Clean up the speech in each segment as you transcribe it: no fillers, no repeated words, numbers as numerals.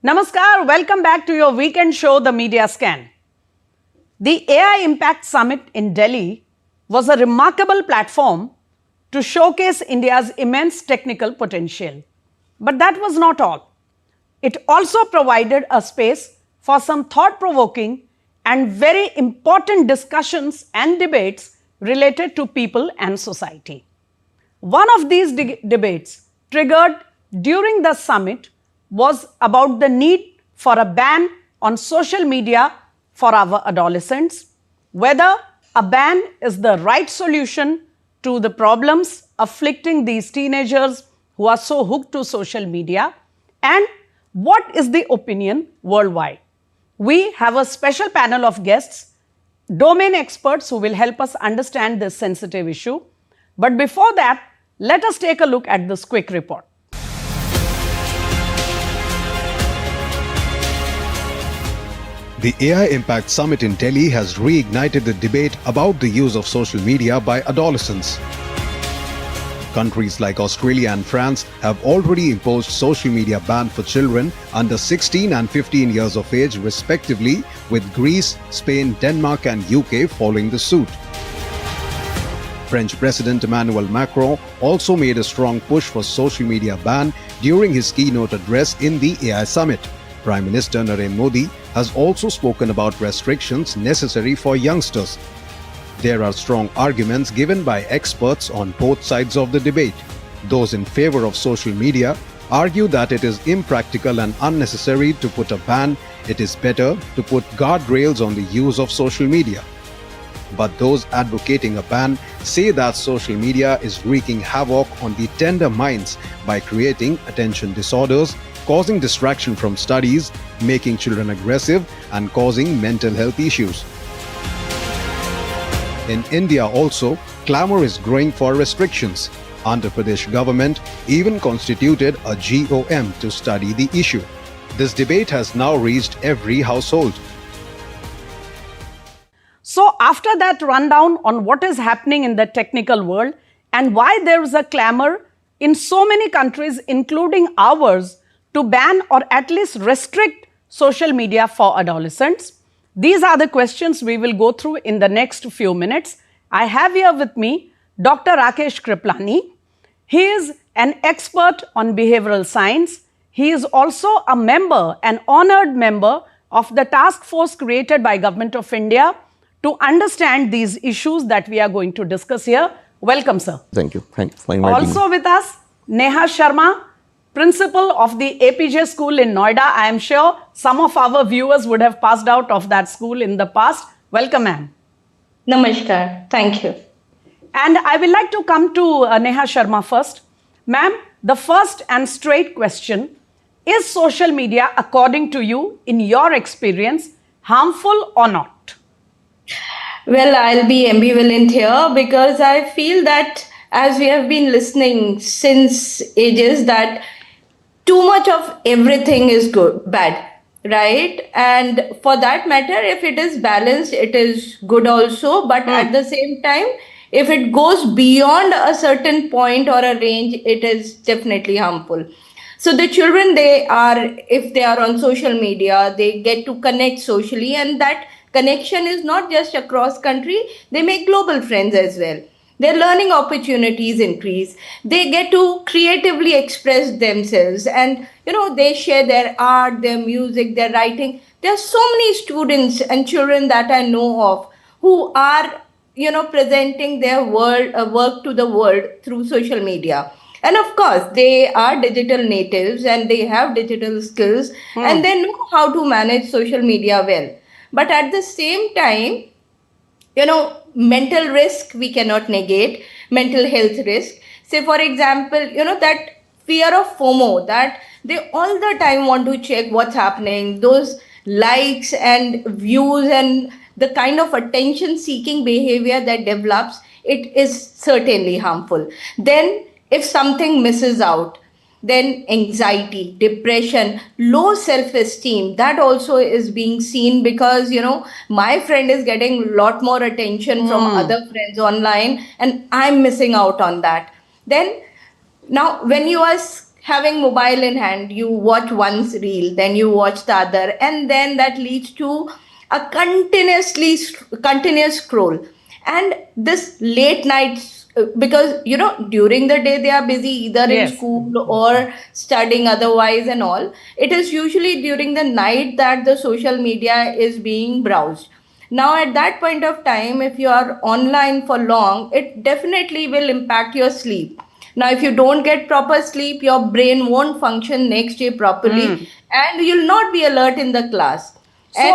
Namaskar, welcome back to your weekend show, The Media Scan. The AI Impact Summit in Delhi was a remarkable platform to showcase India's immense technical potential. But that was not all. It also provided a space for some thought-provoking and very important discussions and debates related to people and society. One of these debates triggered during the summit was about the need for a ban on social media for our adolescents, whether a ban is the right solution to the problems afflicting these teenagers who are so hooked to social media, and what is the opinion worldwide. We have a special panel of guests, domain experts who will help us understand this sensitive issue. But before that, let us take a look at this quick report. The AI Impact Summit in Delhi has reignited the debate about the use of social media by adolescents. Countries like Australia and France have already imposed social media ban for children under 16 and 15 years of age respectively, with Greece, Spain, Denmark and UK following the suit. French President Emmanuel Macron also made a strong push for social media ban during his keynote address in the AI Summit. Prime Minister Narendra Modi has also spoken about restrictions necessary for youngsters. There are strong arguments given by experts on both sides of the debate. Those in favor of social media argue that it is impractical and unnecessary to put a ban. It is better to put guardrails on the use of social media. But those advocating a ban say that social media is wreaking havoc on the tender minds by creating attention disorders, causing distraction from studies, making children aggressive, and causing mental health issues. In India also, clamor is growing for restrictions. Andhra Pradesh government even constituted a GOM to study the issue. This debate has now reached every household. So after that rundown on what is happening in the technical world and why there is a clamor in so many countries, including ours, to ban or at least restrict social media for adolescents, these are the questions we will go through in the next few minutes. I have here with me Dr. Rakesh Kriplani. He is an expert on behavioral science. He is also a member, an honored member of the task force created by Government of India to understand these issues that we are going to discuss here. Welcome, sir. Thank you. Thanks for inviting me. Also with us, Neha Sharma, principal of the APJ school in Noida. I am sure some of our viewers would have passed out of that school in the past. Welcome, ma'am. Namaskar. Thank you. And I would like to come to Neha Sharma first. Ma'am, the first and straight question, is social media, according to you, in your experience, harmful or not? Well, I'll be ambivalent here because I feel that as we have been listening since ages that too much of everything is bad, right? And for that matter, if it is balanced, it is good also. But at the same time, if it goes beyond a certain point or a range, it is definitely harmful. So the children, if they are on social media, they get to connect socially, and that connection is not just across country, they make global friends as well. Their learning opportunities increase. They get to creatively express themselves, and they share their art, their music, their writing. There are so many students and children that I know of who are presenting their work to the world through social media. And of course, they are digital natives and they have digital skills and they know how to manage social media well. But at the same time, mental risk we cannot negate, mental health risk. Say, for example, that fear of FOMO, that they all the time want to check what's happening, those likes and views and the kind of attention seeking behavior that develops, it is certainly harmful. Then if something misses out, then anxiety, depression, low self-esteem, that also is being seen because, my friend is getting a lot more attention from other friends online and I'm missing out on that. Then now when you are having mobile in hand, you watch one reel, then you watch the other, and then that leads to a continuous scroll. And this late nights, because during the day they are busy either in Yes. school or studying otherwise and all. It is usually during the night that the social media is being browsed. Now, at that point of time, if you are online for long, it definitely will impact your sleep. Now, if you don't get proper sleep, your brain won't function next day properly, and you'll not be alert in the class. And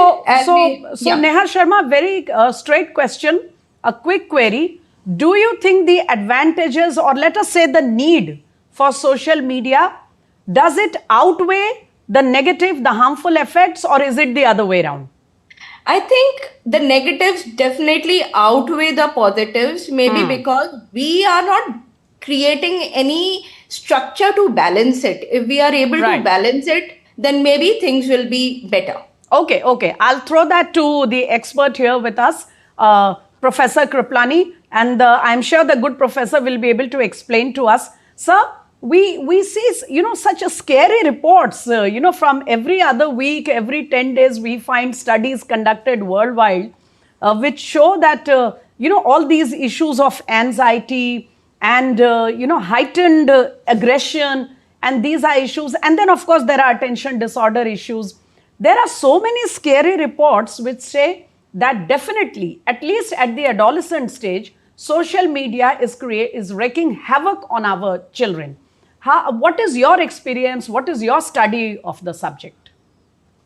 So Neha Sharma, very straight question, a quick query. Do you think the advantages, or let us say the need for social media, does it outweigh the negative, the harmful effects, or is it the other way around? I think the negatives definitely outweigh the positives, maybe because we are not creating any structure to balance it. If we are able Right. to balance it, then maybe things will be better. Okay. I'll throw that to the expert here with us, Professor Kriplani, and I'm sure the good professor will be able to explain to us. Sir, we see, such a scary reports, from every other week, every 10 days, we find studies conducted worldwide, which show that, all these issues of anxiety and, heightened aggression, and these are issues. And then, of course, there are attention disorder issues. There are so many scary reports which say that definitely, at least at the adolescent stage, social media is wreaking havoc on our children. What is your experience? What is your study of the subject?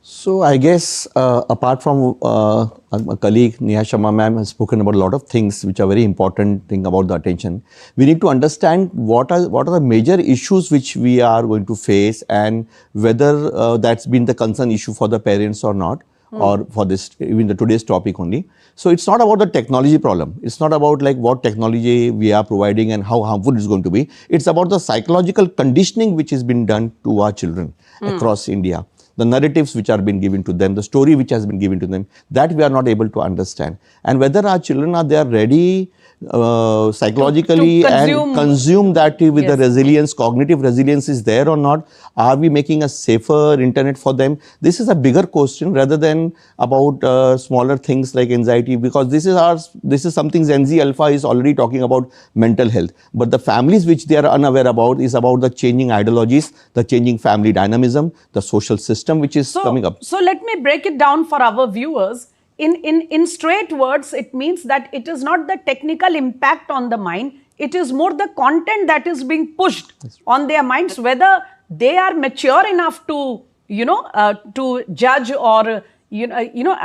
So I guess apart from my colleague Neha Sharma ma'am has spoken about a lot of things which are very important thing about the attention. We need to understand what are the major issues which we are going to face, and whether that's been the concern issue for the parents or not, or for this even the today's topic only. So it's not about the technology problem. It's not about like what technology we are providing and how harmful it's going to be. It's about the psychological conditioning which has been done to our children across India. The narratives which are being given to them, the story which has been given to them, that we are not able to understand. And whether our children are there ready psychologically to and consume that with the resilience, cognitive resilience is there or not. Are we making a safer internet for them? This is a bigger question rather than about smaller things like anxiety, because this is something Gen Z Alpha is already talking about mental health. But the families which they are unaware about is about the changing ideologies, the changing family dynamism, the social system which is coming up. So let me break it down for our viewers. In straight words, it means that it is not the technical impact on the mind, it is more the content that is being pushed on their minds, whether they are mature enough to, to judge or,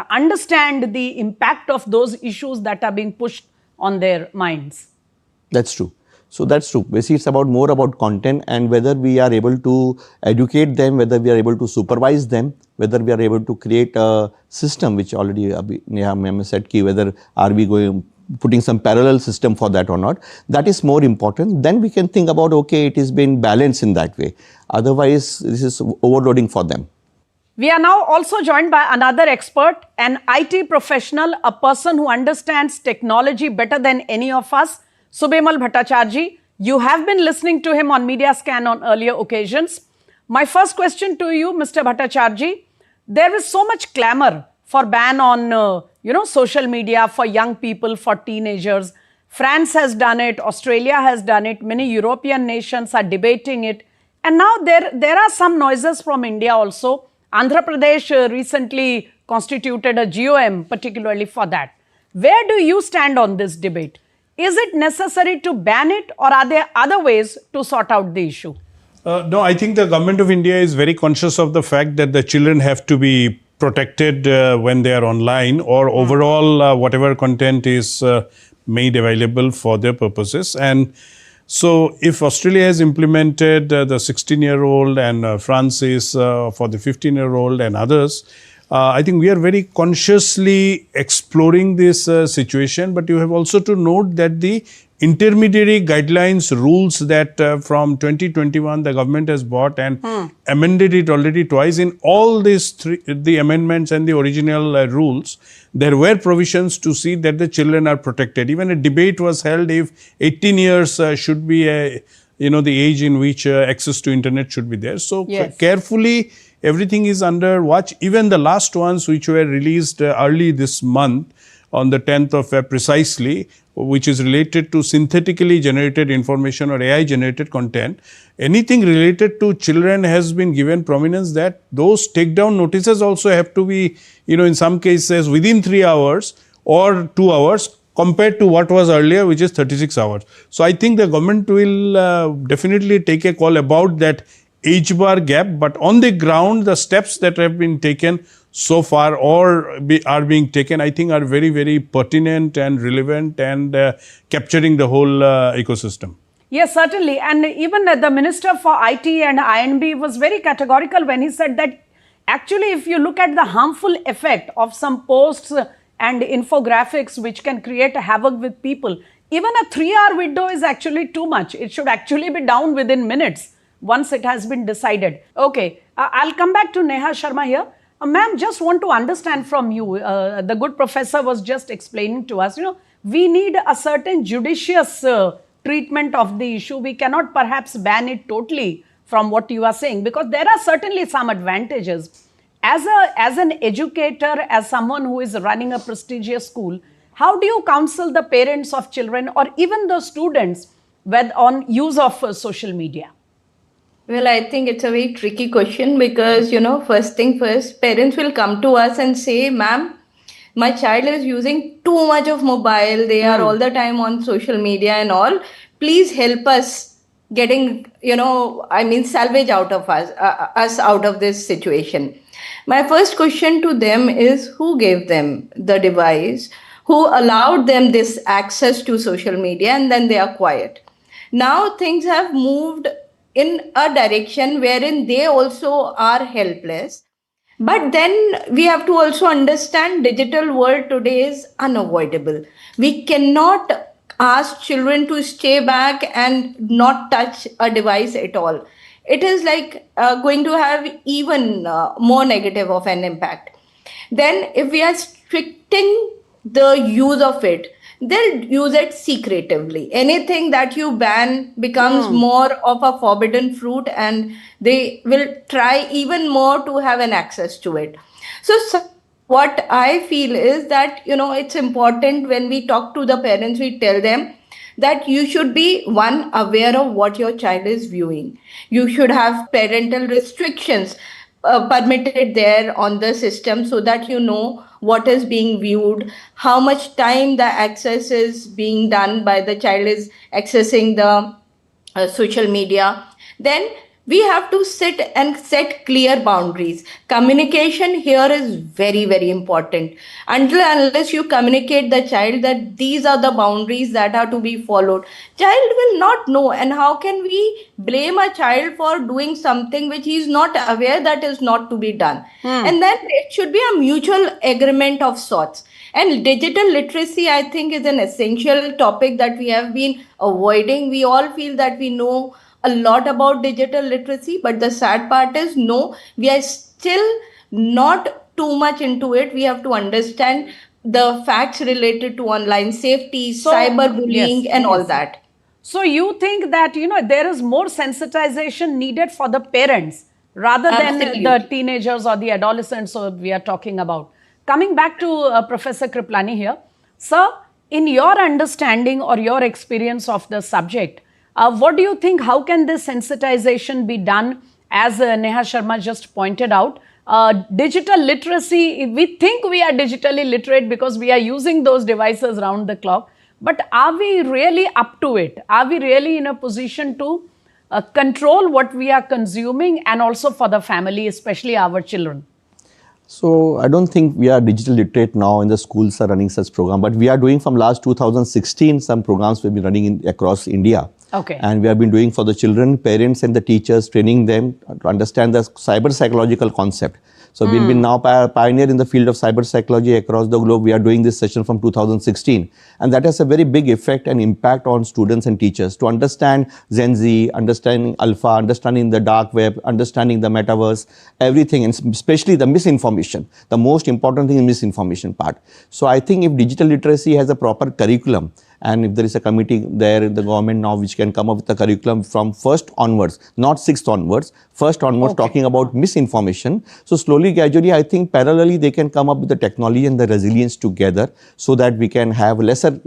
understand the impact of those issues that are being pushed on their minds. That's true. So that's true. Basically, it's more about content and whether we are able to educate them, whether we are able to supervise them, whether we are able to create a system, which already Neha ma'am said, whether are we putting some parallel system for that or not. That is more important. Then we can think about, okay, it is being balanced in that way. Otherwise, this is overloading for them. We are now also joined by another expert, an IT professional, a person who understands technology better than any of us, Subimal Bhattacharjee. You have been listening to him on Media Scan on earlier occasions. My first question to you, Mr. Bhattacharjee, there is so much clamor for ban on, social media for young people, for teenagers. France has done it, Australia has done it, many European nations are debating it. And now there are some noises from India also. Andhra Pradesh recently constituted a GOM particularly for that. Where do you stand on this debate? Is it necessary to ban it, or are there other ways to sort out the issue? No, I think the government of India is very conscious of the fact that the children have to be protected when they are online, or overall whatever content is made available for their purposes. And so if Australia has implemented the 16-year-old and France is for the 15-year-old and others, I think we are very consciously exploring this situation, but you have also to note that the intermediary guidelines rules that from 2021 the government has brought and amended it already twice. In all these the amendments and the original rules, there were provisions to see that the children are protected. Even a debate was held if 18 years should be the age in which access to internet should be there. So Yes. carefully, everything is under watch. Even the last ones which were released early this month, on the 10th of Feb precisely, which is related to synthetically generated information or AI generated content, anything related to children has been given prominence, that those takedown notices also have to be, in some cases within 3 hours or 2 hours, compared to what was earlier, which is 36 hours. So I think the government will definitely take a call about that age bar gap, but on the ground, the steps that have been taken so far or are being taken, I think are very, very pertinent and relevant and capturing the whole ecosystem. Yes, certainly. And even the Minister for IT and INB was very categorical when he said that actually, if you look at the harmful effect of some posts and infographics which can create a havoc with people, even a 3-hour window is actually too much. It should actually be down within minutes once it has been decided. Okay, I'll come back to Neha Sharma here. Ma'am, just want to understand from you, the good professor was just explaining to us, we need a certain judicious treatment of the issue. We cannot perhaps ban it totally from what you are saying, because there are certainly some advantages. As an educator, as someone who is running a prestigious school, how do you counsel the parents of children or even the students on use of social media? Well, I think it's a very tricky question because, first thing first, parents will come to us and say, ma'am, my child is using too much of mobile. They are all the time on social media and all. Please help us getting, salvage out of us out of this situation. My first question to them is, who gave them the device? Who allowed them this access to social media? And then they are quiet. Now things have moved in a direction wherein they also are helpless. But then we have to also understand digital world today is unavoidable. We cannot ask children to stay back and not touch a device at all. It is like going to have even more negative of an impact. Then if we are restricting the use of it, they'll use it secretively. Anything that you ban becomes more of a forbidden fruit, and they will try even more to have an access to it. So what I feel is that, it's important when we talk to the parents, we tell them that you should be, one, aware of what your child is viewing. You should have parental restrictions permitted there on the system so that you know what is being viewed, how much time the access is being done by the child is accessing the social media. Then we have to sit and set clear boundaries. Communication here is very, very important. Unless you communicate the child that these are the boundaries that are to be followed, child will not know. And how can we blame a child for doing something which he is not aware that is not to be done? And then it should be a mutual agreement of sorts. And digital literacy, I think, is an essential topic that we have been avoiding. We all feel that we know a lot about digital literacy, but the sad part is, no, we are still not too much into it. We have to understand the facts related to online safety, cyberbullying, and all that. So you think that, there is more sensitization needed for the parents rather than the teenagers or the adolescents we are talking about. Coming back to Professor Kriplani here. Sir, in your understanding or your experience of the subject, what do you think, how can this sensitization be done? As Neha Sharma just pointed out, digital literacy, we think we are digitally literate because we are using those devices round the clock. But are we really up to it? Are we really in a position to control what we are consuming, and also for the family, especially our children? So I don't think we are digital literate now, and the schools are running such program. But we are doing from last 2016 some programs we've been running across India. Okay. And we have been doing for the children, parents and the teachers, training them to understand the cyber psychological concept. So we've been now pioneer in the field of cyber psychology across the globe. We are doing this session from 2016. And that has a very big effect and impact on students and teachers to understand Gen Z, understanding alpha, understanding the dark web, understanding the metaverse, everything, and especially the misinformation. The most important thing is misinformation part. So I think if digital literacy has a proper curriculum, And if there is a committee there in the government now which can come up with a curriculum from first onwards, not sixth onwards, first onwards, talking about misinformation. So slowly, gradually, I think parallelly they can come up with the technology and the resilience together so that we can have lesser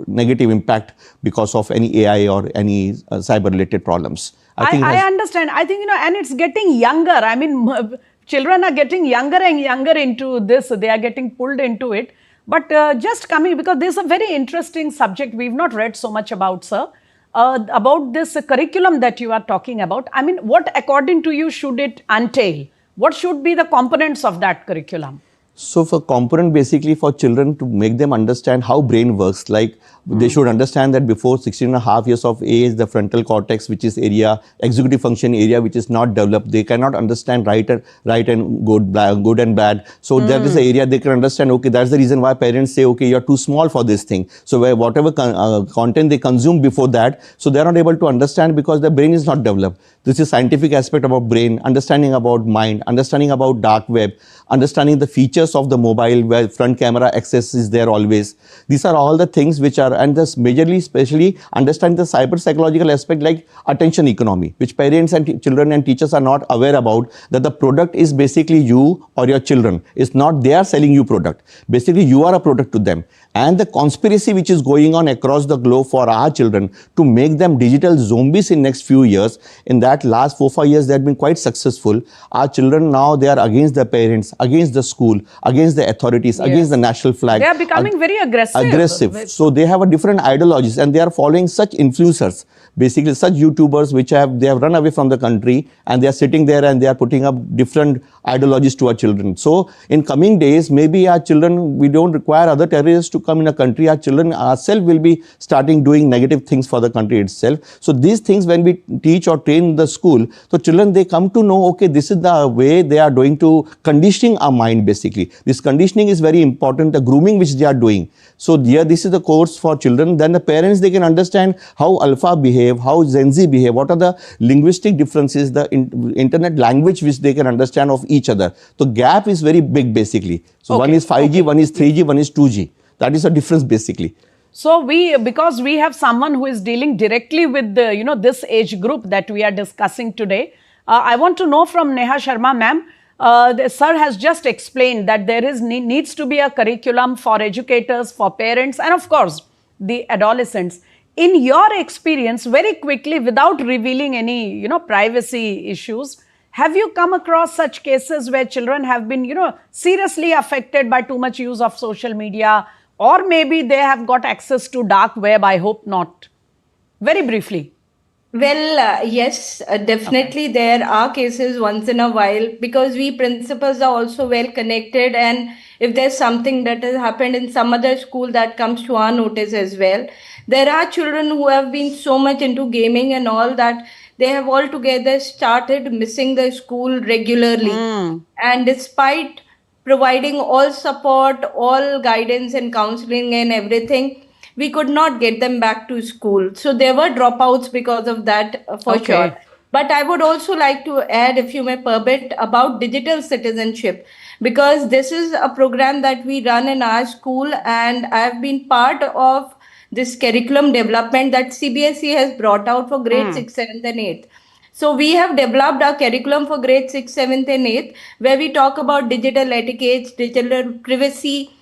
negative impact because of any AI or any cyber related problems. I understand. I think, and it's getting younger. I mean, children are getting younger and younger into this. They are getting pulled into it. But just coming, because this is a very interesting subject we've not read so much about, sir, about this curriculum that you are talking about. I mean, what according to you should it entail? What should be the components of that curriculum? So for component, basically for children to make them understand how brain works, like they should understand that before 16.5 years of age, the frontal cortex, which is area, executive function area, which is not developed, they cannot understand right and good and bad. So that is the area they can understand, okay, that's the reason why parents say, okay, you're too small for this thing. So where whatever content they consume before that, so they're not able to understand because their brain is not developed. This is scientific aspect about brain, understanding about mind, understanding about dark web, understanding the features of the mobile where front camera access is there always. These are all the things which are, and this majorly, especially understanding the cyber psychological aspect like attention economy, which parents and children and teachers are not aware about, that the product is basically you or your children. It's not they are selling you product. Basically, you are a product to them. And the conspiracy which is going on across the globe for our children to make them digital zombies in next few years, in that last 4-5 years, they have been quite successful. Our children now, they are against their parents, against the school, against the authorities, against the national flag. They are becoming very aggressive. So they have a different ideologies and they are following such influencers, basically such YouTubers which they have run away from the country and they are sitting there and they are putting up different ideologies to our children. So in coming days, maybe our children, we don't require other terrorists to come in a country. Our children ourselves will be starting doing negative things for the country itself. So these things when we teach or train in the school, so children, they come to know, okay, this is the way they are doing to conditioning our mind basically. This conditioning is very important, the grooming which they are doing. So here, this is the course for children. Then the parents, they can understand how alpha behave, how Gen Z behave, what are the linguistic differences, the internet language which they can understand of each other. The gap is very big basically. So one is 5G, one is 3G, one is 2G. That is the difference basically. So because we have someone who is dealing directly with the, this age group that we are discussing today, I want to know from Neha Sharma, ma'am. The sir has just explained that there needs to be a curriculum for educators, for parents, and of course, the adolescents. In your experience, very quickly, without revealing any, privacy issues, have you come across such cases where children have been, seriously affected by too much use of social media, or maybe they have got access to dark web? I hope not. Very briefly. Well, yes, definitely there are cases once in a while because we principals are also well connected, and if there's something that has happened in some other school that comes to our notice as well. There are children who have been so much into gaming and all that they have altogether started missing the school regularly. And despite providing all support, all guidance and counseling and everything, we could not get them back to school. So there were dropouts because of that, for sure. But I would also like to add, if you may permit, about digital citizenship, because this is a program that we run in our school, and I've been part of this curriculum development that CBSE has brought out for grade 6, 7th and 8th. So we have developed our curriculum for grade 6, 7th and 8th, where we talk about digital etiquette, digital privacy,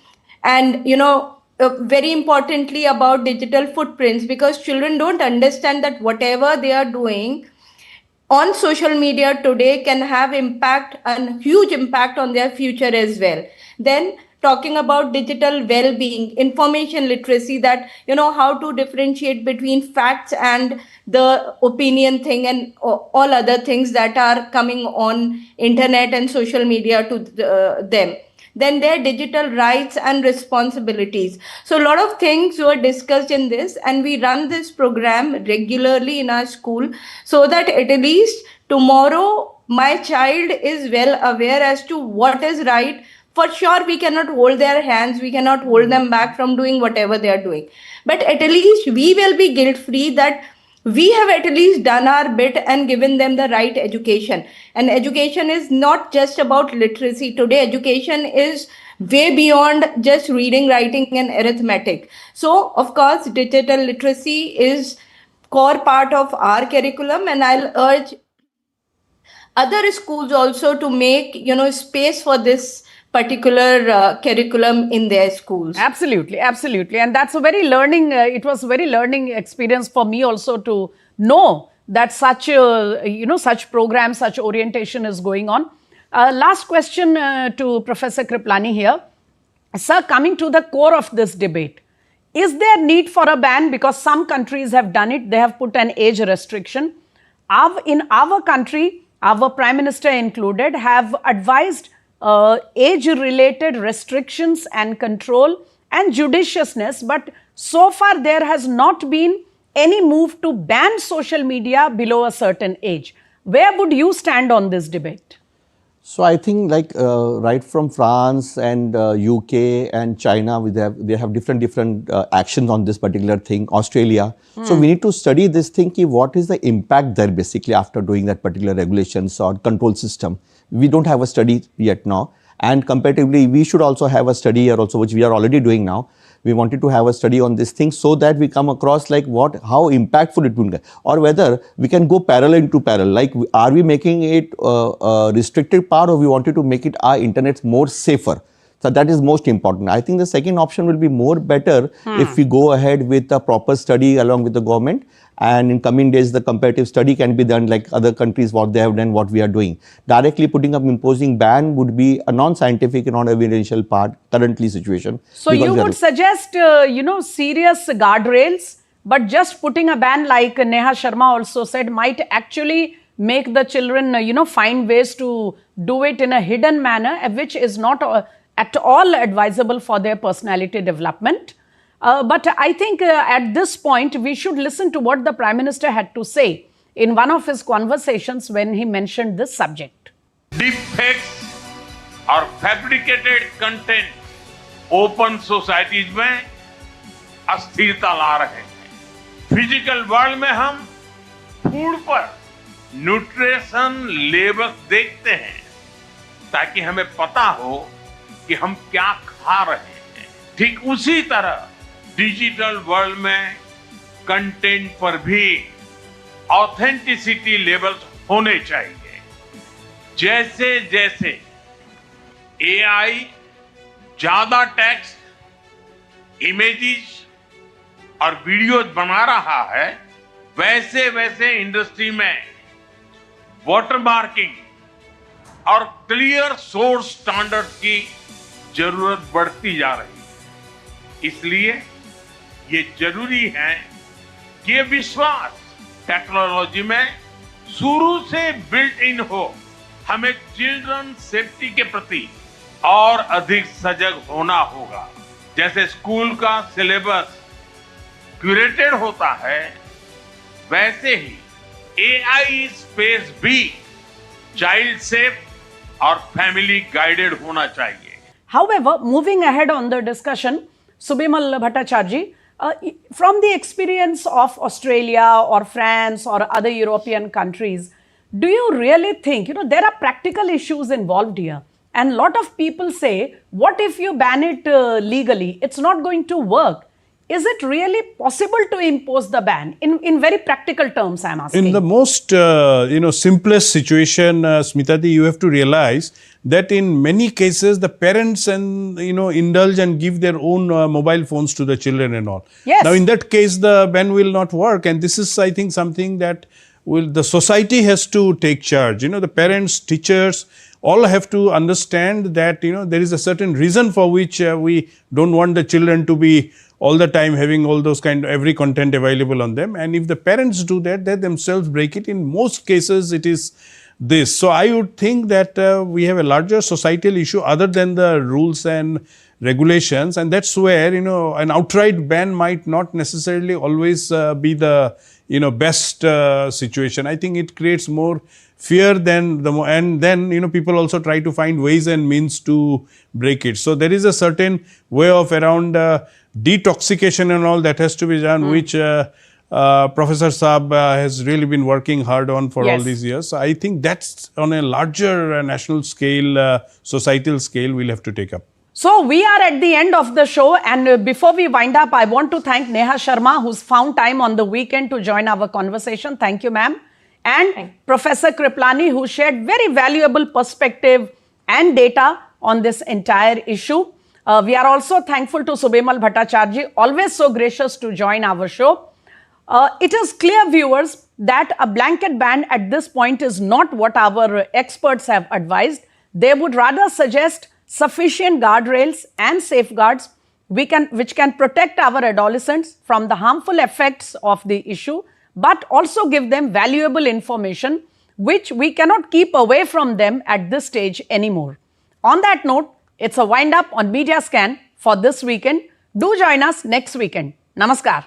and, very importantly about digital footprints, because children don't understand that whatever they are doing on social media today can have impact, and huge impact on their future as well. Then talking about digital well-being, information literacy, that how to differentiate between facts and the opinion thing and all other things that are coming on internet and social media to them. Then their digital rights and responsibilities. So a lot of things were discussed in this, and we run this program regularly in our school so that at least tomorrow my child is well aware as to what is right. For sure, we cannot hold their hands, we cannot hold them back from doing whatever they are doing. But at least we will be guilt-free that we have at least done our bit and given them the right education. And education is not just about literacy. Today, education is way beyond just reading, writing, and arithmetic. So, of course, digital literacy is core part of our curriculum, and I'll urge other schools also to make space for this particular curriculum in their schools. Absolutely, absolutely. And that's a very learning, it was a very learning experience for me also to know that such, such programs, such orientation is going on. Last question to Professor Kriplani here. Sir, coming to the core of this debate, is there need for a ban? Because some countries have done it, they have put an age restriction. In our country, our Prime Minister included, have advised age-related restrictions and control and judiciousness, but so far there has not been any move to ban social media below a certain age. Where would you stand on this debate? So I think like right from France and UK and China, they have different actions on this particular thing, Australia. So we need to study this thing, what is the impact there basically after doing that particular regulations or control system. We don't have a study yet now, and comparatively we should also have a study here also, which we are already doing now. We wanted to have a study on this thing so that we come across like how impactful it will be, or whether we can go parallel to parallel. Like, are we making it a restricted part, or we wanted to make it our internet more safer? So that is most important. I think the second option will be more better if we go ahead with a proper study along with the government. And in coming days, the comparative study can be done like other countries, what they have done, what we are doing. Directly putting up imposing ban would be a non-scientific and non-evidential part currently situation. So you would suggest, serious guardrails, but just putting a ban like Neha Sharma also said might actually make the children, find ways to do it in a hidden manner, which is not at all advisable for their personality development. But I think at this point, we should listen to what the Prime Minister had to say in one of his conversations when he mentioned this subject. Deepfakes और fabricated content open societies में अस्थिरता ला रहे हैं। Physical world में हम food पर nutrition labels देखते हैं ताकि हमें पता हो कि हम क्या खा रहे हैं। ठीक उसी तरह डिजिटल वर्ल्ड में कंटेंट पर भी ऑथेंटिसिटी लेवल्स होने चाहिए। जैसे जैसे एआई ज्यादा टेक्स्ट, इमेजेस और वीडियोस बना रहा है, वैसे वैसे इंडस्ट्री में वाटरमार्किंग और क्लियर सोर्स स्टैंडर्ड्स की जरूरत बढ़ती जा रही है। इसलिए ये जरूरी है कि ये विश्वास टेक्नोलॉजी में शुरू से बिल्ट इन हो। हमें चिल्ड्रन सेफ्टी के प्रति और अधिक सजग होना होगा। जैसे स्कूल का सिलेबस क्यूरेटेड होता है, वैसे ही एआई स्पेस भी चाइल्ड सेफ और फैमिली गाइडेड होना चाहिए। However, moving ahead on the discussion, Subimal Bhattacharya, from the experience of Australia or France or other European countries, do you really think, there are practical issues involved here? And a lot of people say, what if you ban it legally? It's not going to work. Is it really possible to impose the ban? In very practical terms, I'm asking. In the most, simplest situation, Smitati, you have to realize that in many cases, the parents indulge and give their own mobile phones to the children and all. Yes. Now, in that case, the ban will not work. And this is, I think, something that the society has to take charge. The parents, teachers, all have to understand that, there is a certain reason for which we don't want the children to be all the time having all those every content available on them. And if the parents do that, they themselves break it. In most cases, it is this. So I would think that we have a larger societal issue other than the rules and regulations. And that's where, an outright ban might not necessarily always be the, best situation. I think it creates more fear and then people also try to find ways and means to break it. So there is a certain way of around detoxification and all that has to be done, which Professor Saab has really been working hard on for all these years. So I think that's on a larger national scale, societal scale, we'll have to take up. So we are at the end of the show, and before we wind up, I want to thank Neha Sharma, who's found time on the weekend to join our conversation. Thank you, ma'am. And Professor Kriplani, who shared very valuable perspective and data on this entire issue. We are also thankful to Subimal Bhattacharya, always so gracious to join our show. It is clear, viewers, that a blanket ban at this point is not what our experts have advised. They would rather suggest sufficient guardrails and safeguards which can protect our adolescents from the harmful effects of the issue, but also give them valuable information which we cannot keep away from them at this stage anymore. On that note, it's a wind up on Media Scan for this weekend. Do join us next weekend. Namaskar.